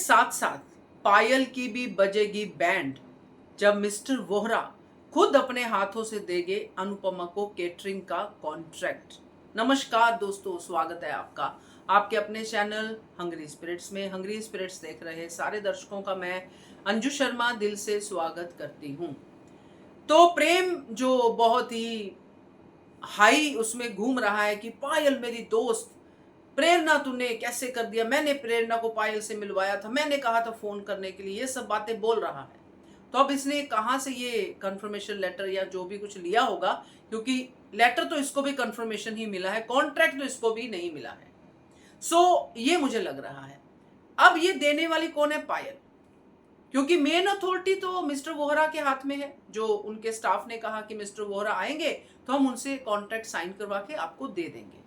साथ साथ पायल की भी बजेगी बैंड जब मिस्टर वोहरा खुद अपने हाथों से देंगे अनुपमा को केटरिंग का कॉन्ट्रैक्ट। नमस्कार दोस्तों, स्वागत है आपका आपके अपने चैनल हंग्री स्पिरिट्स में। हंग्री स्पिरिट्स देख रहे सारे दर्शकों का मैं अंजू शर्मा दिल से स्वागत करती हूँ। तो प्रेम जो बहुत ही हाई उसमें घूम रहा है कि पायल मेरी दोस्त, प्रेरणा तूने कैसे कर दिया, मैंने प्रेरणा को पायल से मिलवाया था, मैंने कहा था फोन करने के लिए, ये सब बातें बोल रहा है। तो अब इसने कहां से ये कंफर्मेशन लेटर या जो भी कुछ लिया होगा, क्योंकि लेटर तो इसको भी कंफर्मेशन ही मिला है, कॉन्ट्रैक्ट तो इसको भी नहीं मिला है। ये मुझे लग रहा है अब ये देने वाली कौन है? पायल। क्योंकि मेन अथॉरिटी तो मिस्टर वोहरा के हाथ में है। जो उनके स्टाफ ने कहा कि मिस्टर वोहरा आएंगे तो हम उनसे कॉन्ट्रैक्ट साइन करवा के आपको दे देंगे।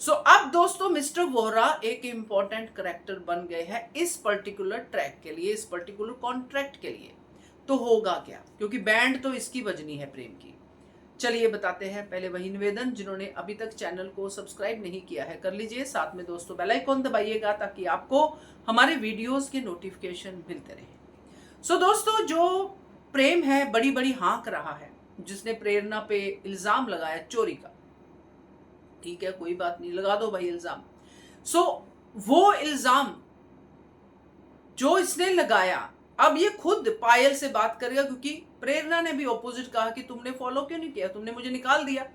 अब दोस्तों मिस्टर वोहरा एक इंपॉर्टेंट करेक्टर बन गए हैं इस पर्टिकुलर ट्रैक के लिए, इस पर्टिकुलर कॉन्ट्रैक्ट के लिए। तो होगा क्या, क्योंकि बैंड तो इसकी बजनी है प्रेम की। चलिए बताते हैं। पहले वही निवेदन, जिन्होंने अभी तक चैनल को सब्सक्राइब नहीं किया है कर लीजिए, साथ में दोस्तों बेल आइकॉन दबाइएगा ताकि आपको हमारे वीडियोस के नोटिफिकेशन मिलते रहे। दोस्तों जो प्रेम है बड़ी बड़ी हाँक रहा है, जिसने प्रेरणा पे इल्जाम लगाया चोरी का। ठीक है, कोई बात नहीं, लगा दो भाई इल्जाम। वो इल्जाम जो इसने लगाया, अब ये खुद पायल से बात करेगा, क्योंकि प्रेरणा ने भी ऑपोजिट कहा कि तुमने फॉलो क्यों नहीं किया, तुमने मुझे निकाल दिया,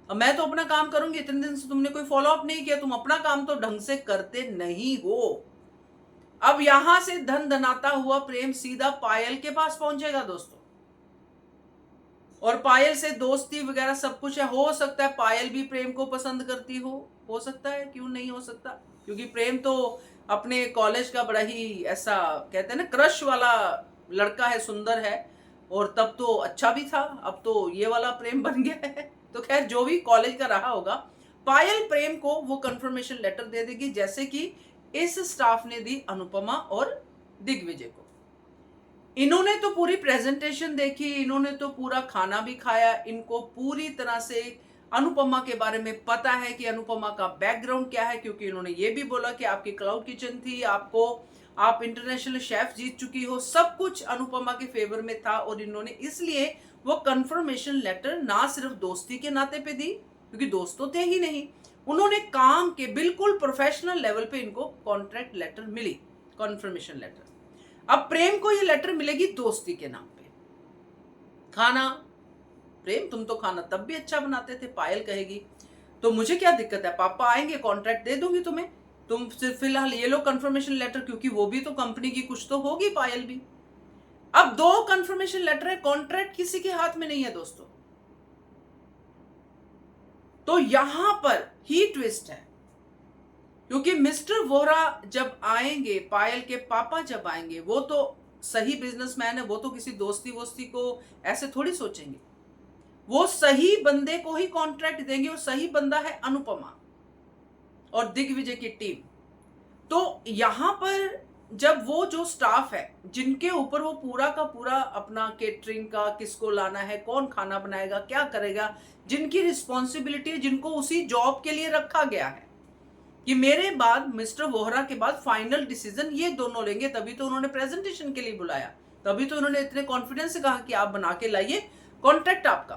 अब मैं तो अपना काम करूंगी, इतने दिन से तुमने कोई फॉलो अप नहीं किया, तुम अपना काम तो ढंग से करते नहीं हो। अब यहां से धन धनाता हुआ प्रेम सीधा पायल के पास पहुंचेगा दोस्तों, और पायल से दोस्ती वगैरह सब कुछ है। हो सकता है पायल भी प्रेम को पसंद करती हो सकता है, क्यों नहीं हो सकता, क्योंकि प्रेम तो अपने कॉलेज का बड़ा ही ऐसा कहते हैं ना क्रश वाला लड़का है, सुंदर है, और तब तो अच्छा भी था, अब तो ये वाला प्रेम बन गया है। तो खैर जो भी कॉलेज का रहा होगा, पायल प्रेम को वो कंफर्मेशन लेटर दे देगी, जैसे कि इस स्टाफ ने दी अनुपमा और दिग्विजय को। इन्होंने तो पूरी प्रेजेंटेशन देखी, इन्होंने तो पूरा खाना भी खाया, इनको पूरी तरह से अनुपमा के बारे में पता है कि अनुपमा का बैकग्राउंड क्या है, क्योंकि इन्होंने ये भी बोला कि आपकी क्लाउड किचन थी, आप इंटरनेशनल शेफ जीत चुकी हो, सब कुछ अनुपमा के फेवर में था। और इन्होंने इसलिए वो कंफर्मेशन लेटर ना सिर्फ दोस्ती के नाते पे दी, क्योंकि दोस्त तो थे ही नहीं, उन्होंने काम के बिल्कुल प्रोफेशनल लेवल पे इनको कॉन्ट्रैक्ट लेटर मिली, कंफर्मेशन लेटर। अब प्रेम को ये लेटर मिलेगी दोस्ती के नाम पे। खाना, प्रेम तुम तो खाना तब भी अच्छा बनाते थे, पायल कहेगी, तो मुझे क्या दिक्कत है, पापा आएंगे कॉन्ट्रैक्ट दे दूंगी तुम्हें, तुम सिर्फ फिलहाल ये लो कंफर्मेशन लेटर, क्योंकि वो भी तो कंपनी की कुछ तो होगी, पायल भी। अब दो कंफर्मेशन लेटर है, कॉन्ट्रैक्ट किसी के हाथ में नहीं है दोस्तों। तो यहां पर ही ट्विस्ट है, क्योंकि मिस्टर वोहरा जब आएंगे, पायल के पापा जब आएंगे, वो तो सही बिजनेसमैन है, वो तो किसी दोस्ती वोस्ती को ऐसे थोड़ी सोचेंगे, वो सही बंदे को ही कॉन्ट्रैक्ट देंगे, और सही बंदा है अनुपमा और दिग्विजय की टीम। तो यहां पर जब वो जो स्टाफ है जिनके ऊपर वो पूरा का पूरा अपना केटरिंग का, किसको लाना है, कौन खाना बनाएगा, क्या करेगा, जिनकी रिस्पॉन्सिबिलिटी है, जिनको उसी जॉब के लिए रखा गया है कि मेरे बाद मिस्टर वोहरा के बाद फाइनल डिसीजन ये दोनों लेंगे, तभी तो उन्होंने प्रेजेंटेशन के लिए बुलाया, तभी तो उन्होंने इतने कॉन्फिडेंस से कहा कि आप बना के लाइए कॉन्ट्रैक्ट आपका।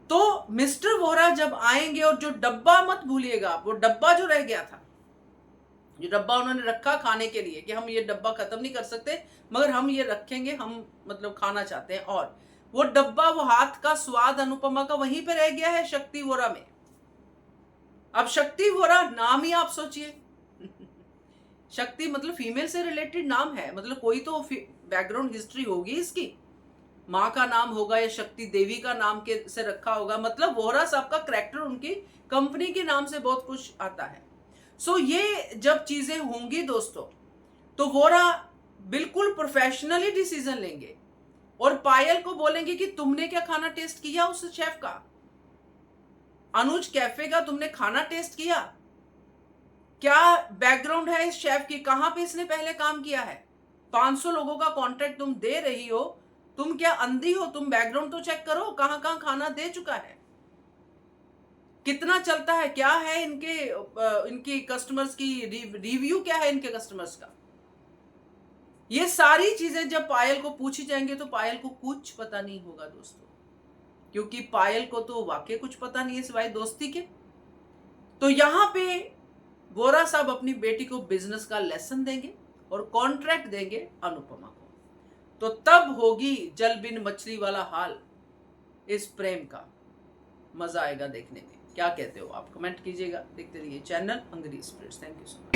तो मिस्टर वोहरा जब आएंगे, और जो डब्बा मत भूलिएगा, वो डब्बा जो रह गया था, जो डब्बा उन्होंने रखा खाने के लिए कि हम ये डब्बा खत्म नहीं कर सकते, मगर हम ये रखेंगे, हम मतलब खाना चाहते हैं, और वो डब्बा, वो हाथ का स्वाद अनुपमा का वहीं पे रह गया है शक्ति वोरा में। अब शक्ति वोरा नाम ही आप सोचिए, शक्ति मतलब फीमेल से रिलेटेड नाम है, मतलब कोई तो बैकग्राउंड हिस्ट्री होगी इसकी, माँ का नाम होगा या शक्ति देवी का नाम के से रखा होगा, मतलब वोहरा साहब का कैरेक्टर उनकी कंपनी के नाम से बहुत कुछ आता है। ये जब चीजें होंगी दोस्तों, तो वोहरा बिल्कुल प्रोफेशनली डिसीजन लेंगे, और पायल को बोलेंगे कि तुमने क्या खाना टेस्ट किया उस शेफ का, अनुज कैफे का तुमने खाना टेस्ट किया, क्या बैकग्राउंड है इस शेफ की, कहां पे इसने पहले काम किया है, 500 लोगों का कॉन्ट्रैक्ट तुम दे रही हो, तुम क्या अंधी हो, तुम बैकग्राउंड तो चेक करो, कहां कहां खाना दे चुका है। कितना चलता है, क्या है इनके कस्टमर्स की रिव्यू, क्या है इनके कस्टमर्स का। ये सारी चीजें जब पायल को पूछी जाएंगे तो पायल को कुछ पता नहीं होगा दोस्तों, क्योंकि पायल को तो वाकई कुछ पता नहीं है सिवाय दोस्ती के। तो यहां पे वोरा साहब अपनी बेटी को बिजनेस का लेसन देंगे और कॉन्ट्रैक्ट देंगे अनुपमा को। तो तब होगी जल बिन मछली वाला हाल इस प्रेम का। मजा आएगा देखने में। क्या कहते हो आप, कमेंट कीजिएगा। देखते रहिए चैनल अंग्रेजी express. Thank you so much.